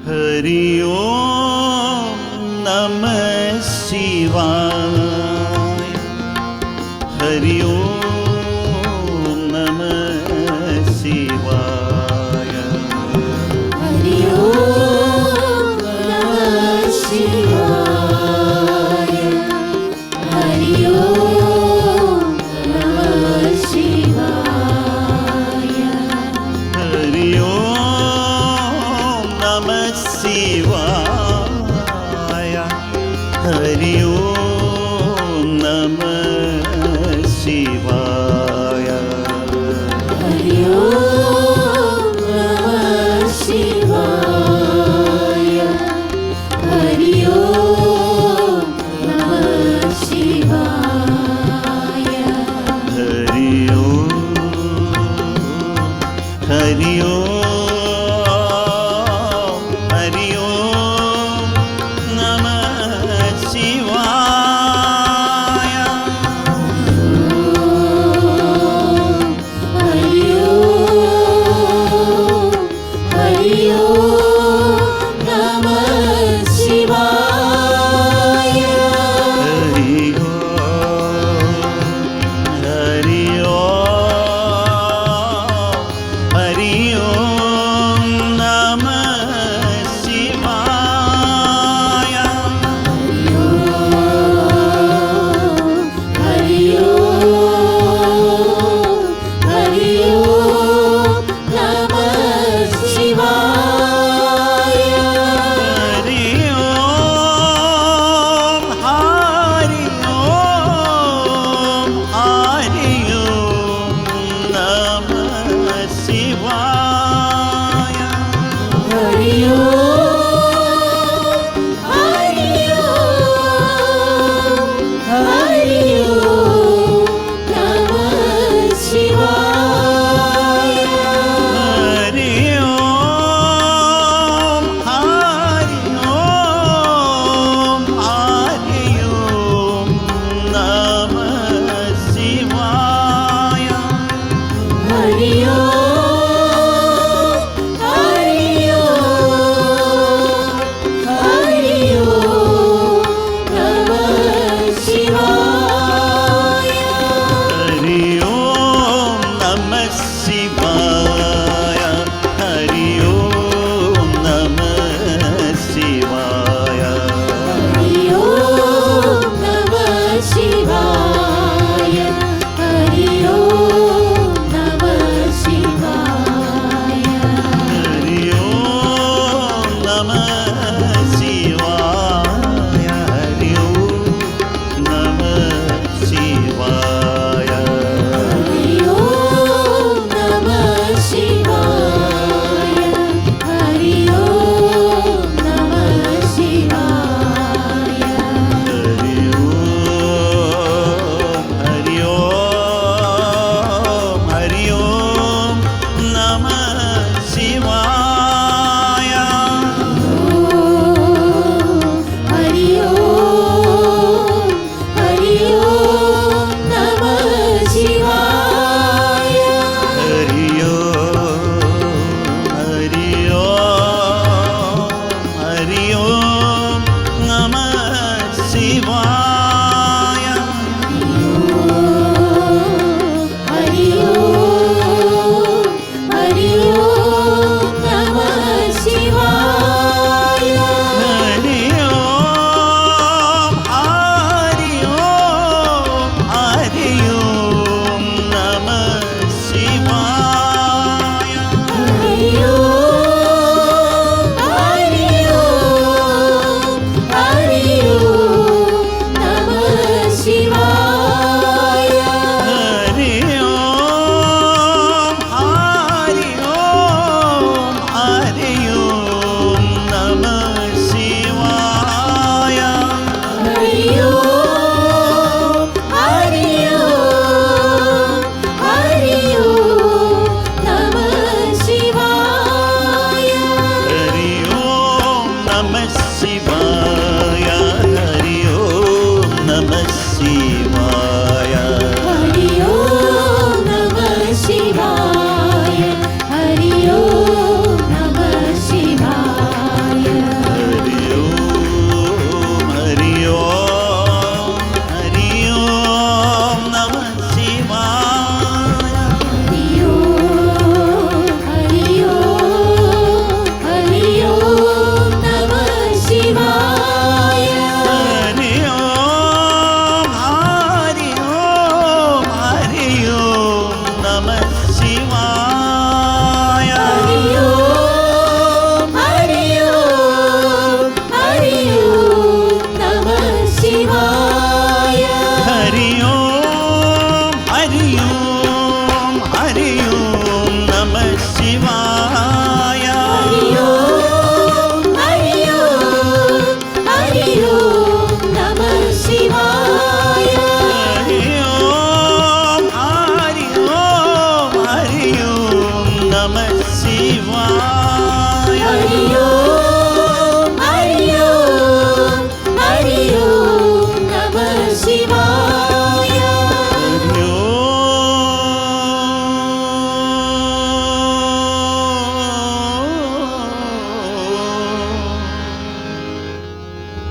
हरि ओम नमः शिवाय। हरि ओम नमः शिवाय। हरि ओम नमः शिवाय। हरि ओम नमः शिवाय। हरि ओम नमः शिवाय। हरि ओम नमः शिवाय। हरि ओम नमः शिवाय। हरि ओम नमः शिवाय। हरि ओम हरि ओम हरि ओम नमः शिवाय। हरि ओम हरि ओम नमः शिवाय। हरि ओम हरि ओम नमः शिवाय। हरि ओम हरि ओम नमः शिवाय। हरि ओम हरि ओम हरि ओम नमः शिवाय। हरि ओम हरि ओम हरि ओम नमः शिवाय। हरि ओम हरि ओम हरि ओम नमः शिवाय। हरि ओम हरि ओम हरि ओम नमः शिवाय। हरि ओम नमः शिवाय। हरि ओम नमः शिवाय। हरि ओम नमः शिवाय। हरि ओम नमः शिवाय। हरि ओम नमः शिवाय। हरि ओम नमः शिवाय। हरि ओम नमः शिवाय। हरि ओम नमः शिवाय। हरि ओम हरि ओम हरि ओम नमः शिवाय। हरि ओम हरि ओम नमः शिवाय। हरि ओम हरि ओम हरि ओम नमः शिवाय। हरि ओम हरि ओम नमः शिवाय। हरि ओम हरि ओम हरि ओम नमः शिवाय। हरि ओम हरि ओम हरि ओम नमः शिवाय। हरि ओम हरि ओम हरि ओम नमः शिवाय। हरि ओम हरि ओम हरि ओम नमः शिवाय। हरि ओम नमः शिवाय। हरि ओम नमः शिवाय। हरि ओम नमः शिवाय। हरि ओम नमः शिवाय।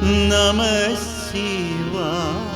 നമഃ ശിവായ.